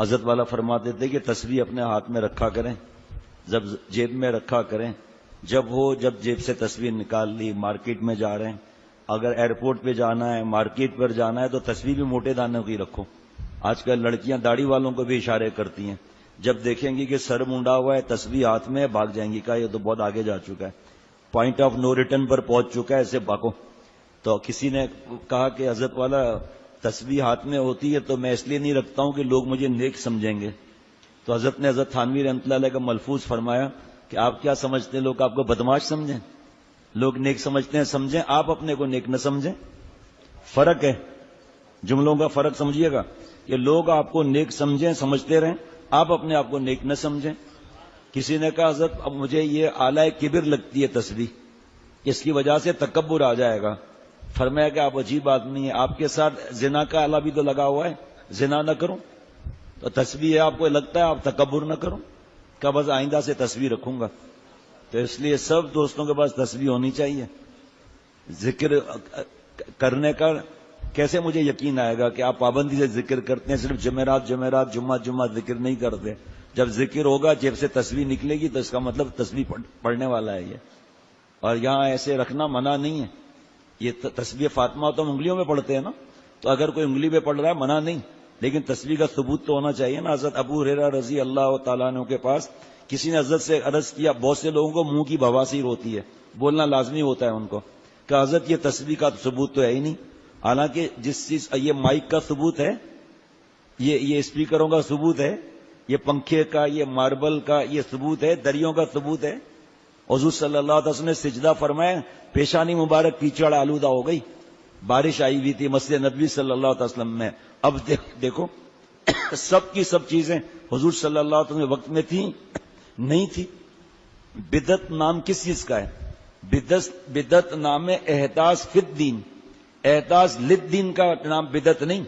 حضرت والا فرماتے تھے کہ تسبیح اپنے ہاتھ میں رکھا کریں، جب جیب میں رکھا کریں، جب جیب سے تسبیح نکال لی، مارکیٹ میں جا رہے ہیں، اگر ایئرپورٹ پہ جانا ہے، مارکیٹ پر جانا ہے، تو تسبیح بھی موٹے دانوں کی رکھو۔ آج کل لڑکیاں داڑھی والوں کو بھی اشارے کرتی ہیں، جب دیکھیں گی کہ سر منڈا ہوا ہے، تسبیح ہاتھ میں، بھاگ جائیں گی، کہا یہ تو بہت آگے جا چکا ہے، پوائنٹ آف نو ریٹرن پر پہنچ چکا ہے، اسے بھاگو۔ تو کسی نے کہا کہ حضرت والا تسبیح ہاتھ میں ہوتی ہے تو میں اس لیے نہیں رکھتا ہوں کہ لوگ مجھے نیک سمجھیں گے۔ تو حضرت نے حضرت تھانوی رحمۃ اللہ علیہ کا ملفوظ فرمایا کہ آپ کیا سمجھتے ہیں، لوگ آپ کو بدمعاش سمجھیں؟ لوگ نیک سمجھتے ہیں، سمجھیں، آپ اپنے کو نیک نہ سمجھیں۔ فرق ہے، جملوں کا فرق سمجھیے گا، کہ لوگ آپ کو نیک سمجھیں، سمجھتے رہیں، آپ اپنے آپ کو نیک نہ سمجھیں۔ کسی نے کہا حضرت اب مجھے یہ اعلی کبر لگتی ہے تسبیح، اس کی وجہ سے تکبر آ جائے گا۔ فرمایا کہ آپ عجیب آدمی ہیں، آپ کے ساتھ زنا کا آلہ بھی تو لگا ہوا ہے، زنا نہ کرو تو تسبیح ہے، آپ کو لگتا ہے آپ تکبر نہ کرو، کہ بس آئندہ سے تسبیح رکھوں گا۔ تو اس لیے سب دوستوں کے پاس تسبیح ہونی چاہیے۔ ذکر کرنے کا کیسے مجھے یقین آئے گا کہ آپ پابندی سے ذکر کرتے ہیں، صرف جمعرات جمعہ ذکر نہیں کرتے؟ جب ذکر ہوگا جیب سے تسبیح نکلے گی تو اس کا مطلب تسبیح پڑھنے والا ہے یہ۔ اور یہاں ایسے رکھنا منع نہیں ہے، یہ تسبیح فاطمہ تو ہم انگلیوں میں پڑھتے ہیں نا، تو اگر کوئی انگلی پہ پڑھ رہا ہے منع نہیں، لیکن تسبیح کا ثبوت تو ہونا چاہیے نا۔ حضرت ابو ہریرہ رضی اللہ تعالیٰ عنہ کے پاس کسی نے حضرت سے عرض کیا، بہت سے لوگوں کو منہ کی بواسیر ہوتی ہے، بولنا لازمی ہوتا ہے ان کو، کہ حضرت یہ تسبیح کا ثبوت تو ہے ہی نہیں، حالانکہ جس چیز یہ مائک کا ثبوت ہے، یہ اسپیکروں کا ثبوت ہے، یہ پنکھے کا، یہ ماربل کا یہ ثبوت ہے، دریوں کا ثبوت ہے۔ حضور صلی اللہ علیہ وسلم نے سجدہ فرمایا، پیشانی مبارک کیچڑ آلودہ ہو گئی، بارش آئی ہوئی تھی مسجد نبوی صلی اللہ علیہ وسلم میں۔ اب دیکھو سب کی سب چیزیں حضور صلی اللہ علیہ وسلم کے وقت میں تھیں نہیں تھی۔ بدعت نام کس چیز کا ہے؟ بدعت نام ہے احداث فی الدین، احداث للدین کا نام بدعت نہیں۔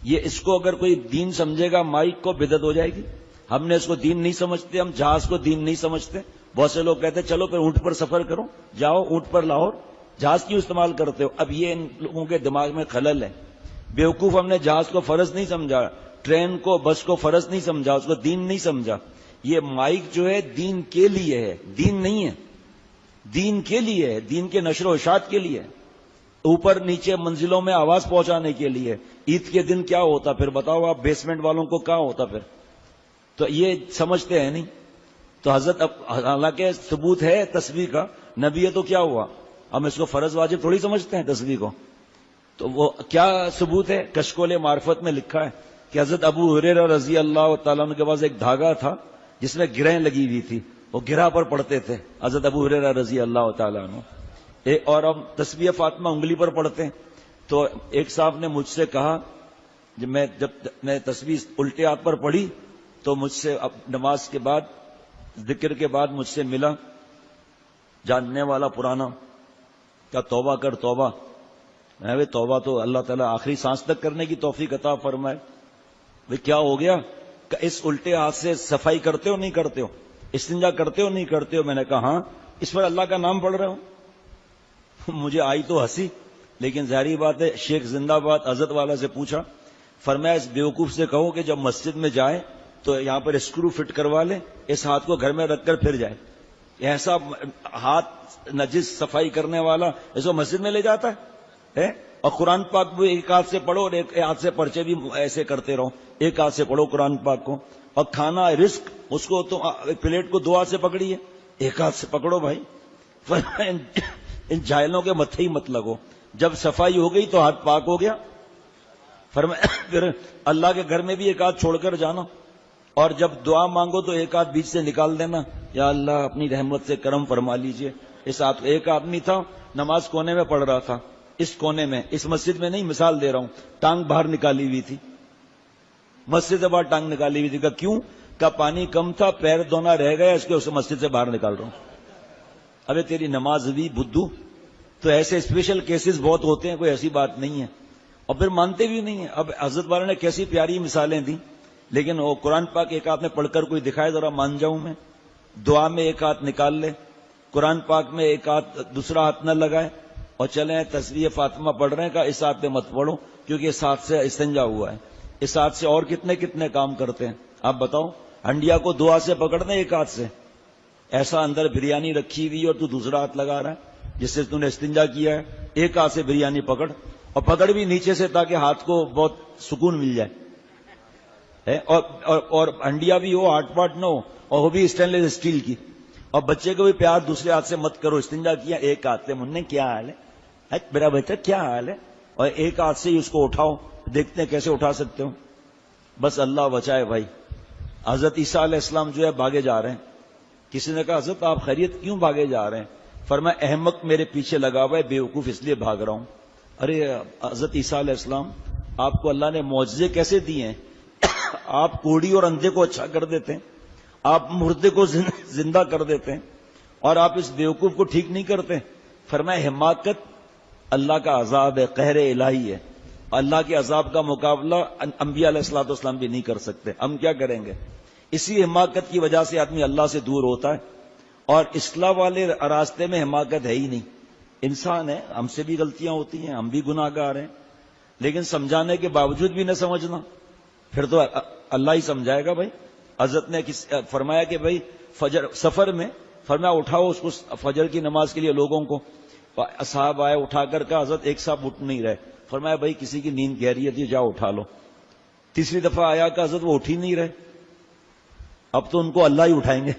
یہ اس کو اگر کوئی دین سمجھے گا مائک کو، بدعت ہو جائے گی۔ ہم نے اس کو دین نہیں سمجھتے، ہم جہاز کو دین نہیں سمجھتے۔ بہت سے لوگ کہتے ہیں چلو پھر اونٹ پر سفر کرو، جاؤ اونٹ پر لاہور، جہاز کیوں استعمال کرتے ہو؟ اب یہ ان لوگوں کے دماغ میں خلل ہے۔ بیوقوف، ہم نے جہاز کو فرض نہیں سمجھا، ٹرین کو بس کو فرض نہیں سمجھا، اس کو دین نہیں سمجھا۔ یہ مائک جو ہے دین کے لیے ہے، دین نہیں ہے، دین کے لیے ہے، دین کے نشر و اشاعت کے لیے ہے، اوپر نیچے منزلوں میں آواز پہنچانے کے لیے۔ عید کے دن کیا ہوتا پھر بتاؤ آپ، بیسمنٹ والوں کو کیا ہوتا پھر؟ تو یہ سمجھتے ہیں نہیں۔ تو حضرت اب حالانکہ ثبوت ہے تسبیح کا، نبی ہے تو کیا ہوا، ہم اس کو فرض واجب تھوڑی سمجھتے ہیں تسبیح کو۔ تو وہ کیا ثبوت ہے؟ کشکول معرفت میں لکھا ہے کہ حضرت ابو ہریرہ رضی اللہ تعالیٰ عنہ کے پاس ایک دھاگا تھا جس میں گرہیں لگی ہوئی تھی، وہ گرہ پر پڑھتے تھے حضرت ابو ہریرہ رضی اللہ تعالیٰ عنہ۔ اور ہم تسبیح فاطمہ انگلی پر پڑھتے ہیں۔ تو ایک صاحب نے مجھ سے کہا، جب میں تسبیح الٹے ہاتھ پر پڑھی تو مجھ سے نماز کے بعد، ذکر کے بعد مجھ سے ملا جاننے والا پرانا، کیا توبہ کر توبہ۔ میں توبہ تو اللہ تعالیٰ آخری سانس تک کرنے کی توفیق عطا فرمائے۔ بھئی کیا ہو گیا؟ کہ اس الٹے ہاتھ سے صفائی کرتے ہو نہیں کرتے ہو، استنجا کرتے ہو نہیں کرتے ہو؟ میں نے کہا ہاں۔ اس پر اللہ کا نام پڑھ رہا ہوں۔ مجھے آئی تو ہنسی، لیکن ظاہری بات ہے، شیخ زندہ باد حضرت والا سے پوچھا، فرمایا اس بیوقوف سے کہو کہ جب مسجد میں جائے تو یہاں پر اسکرو فٹ کروا لے، اس ہاتھ کو گھر میں رکھ کر پھر جائے۔ ایسا ہاتھ نجس صفائی کرنے والا اس کو مسجد میں لے جاتا ہے؟ اور قرآن پاک بھی ایک ہاتھ سے پڑھو اور ایک ہاتھ سے پرچے بھی ایسے کرتے رہو، ایک ہاتھ سے پڑھو قرآن پاک کو۔ اور کھانا رزق، اس کو تو پلیٹ کو دو ہاتھ سے پکڑی ہے، ایک ہاتھ سے پکڑو بھائی۔ ان جاہلوں کے متھے ہی مت لگو، جب صفائی ہو گئی تو ہاتھ پاک ہو گیا۔ فرمایا پھر اللہ کے گھر میں بھی ایک ہاتھ چھوڑ کر جانا، اور جب دعا مانگو تو ایک ہاتھ بیچ سے نکال دینا، یا اللہ اپنی رحمت سے کرم فرما لیجئے۔ اس ہاتھ ایک آدمی تھا نماز کونے میں پڑھ رہا تھا، اس کونے میں، اس مسجد میں نہیں، مثال دے رہا ہوں، ٹانگ باہر نکالی ہوئی تھی، مسجد سے باہر ٹانگ نکالی ہوئی تھی۔ کہ کیوں؟ کہ پانی کم تھا، پیر دھونا رہ گیا، اس کے اسے مسجد سے باہر نکال رہا ہوں۔ ابے تیری نماز بھی بدھو۔ تو ایسے اسپیشل کیسز بہت ہوتے ہیں، کوئی ایسی بات نہیں ہے، اور پھر مانتے بھی نہیں ہیں۔ اب حضرت والا نے کیسی پیاری مثالیں دی، لیکن وہ قرآن پاک ایک ہاتھ میں پڑھ کر کوئی دکھائے ذرا مان جاؤں میں، دعا میں ایک ہاتھ نکال لے، قرآن پاک میں ایک ہاتھ دوسرا ہاتھ نہ لگائے، اور چلیں تسبیح فاطمہ پڑھ رہے ہیں، کہ اس ہاتھ پہ مت پڑھو کیونکہ اس ہاتھ سے استنجا ہوا ہے۔ اس ہاتھ سے اور کتنے کتنے کام کرتے ہیں. آپ بتاؤ, ہنڈیا کو 2 ہاتھ سے پکڑنا ایک ہاتھ سے, ایسا اندر بریانی رکھی ہوئی اور تو دوسرا ہاتھ لگا رہا ہے جس سے تو نے استنجا کیا ہے. ایک ہاتھ سے بریانی پکڑ, اور پکڑ بھی نیچے سے تاکہ ہاتھ کو بہت سکون مل جائے. اور ہنڈیا بھی ہو, 8 پارٹ نہ ہو, اور وہ بھی اسٹینلیس اسٹیل کی. اور بچے کو بھی پیار دوسرے ہاتھ سے مت کرو, استنجا کیا ایک ہاتھ سے, مننے کیا حال ہے میرا بیٹا, کیا حال ہے, اور ایک ہاتھ سے ہی اس کو اٹھاؤ, دیکھتے ہیں کیسے اٹھا سکتے ہو. بس اللہ بچائے بھائی. حضرت عیسیٰ علیہ السلام جو ہے بھاگے جا رہے ہیں. کسی نے کہا حضرت آپ خیریت, کیوں بھاگے جا رہے ہیں؟ فرمایا احمق میرے پیچھے لگا ہوا ہے, بیوقوف اس لیے بھاگ رہا ہوں. ارے حضرت عیسیٰ علیہ السلام, آپ کو اللہ نے معجزے کیسے دیے ہیں؟ آپ کوڑی اور اندھے کو اچھا کر دیتے ہیں, آپ مردے کو زندہ کر دیتے ہیں, اور آپ اس بیوقوف کو ٹھیک نہیں کرتے. فرمایا حماقت اللہ کا عذاب ہے, قہر الہی ہے. اللہ کے عذاب کا مقابلہ انبیاء علیہ الصلوۃ والسلام بھی نہیں کر سکتے. ہم کیا کریں گے؟ اسی حماقت کی وجہ سے آدمی اللہ سے دور ہوتا ہے, اور اصلاح والے راستے میں حماقت ہے ہی نہیں. انسان ہے, ہم سے بھی غلطیاں ہوتی ہیں, ہم بھی گناہ گار ہیں, لیکن سمجھانے کے باوجود بھی نہ سمجھنا, پھر تو اللہ ہی سمجھائے گا بھائی. حضرت نے فرمایا کہ بھائی فجر سفر میں, فرمایا اٹھاؤ اس کو فجر کی نماز کے لیے لوگوں کو. صاحب آئے, اٹھا کر کا حضرت ایک صاحب اٹھ نہیں رہے. فرمایا بھائی کسی کی نیند کہہ رہی ہے, جاؤ اٹھا لو. تیسری دفعہ آیا کہ حضرت وہ اٹھ ہی نہیں رہے, اب تو ان کو اللہ ہی اٹھائیں گے.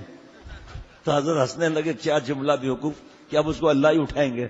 تو حضرت ہنسنے لگے, کیا جملہ بیوقوف کہ اب اس کو اللہ ہی اٹھائیں گے.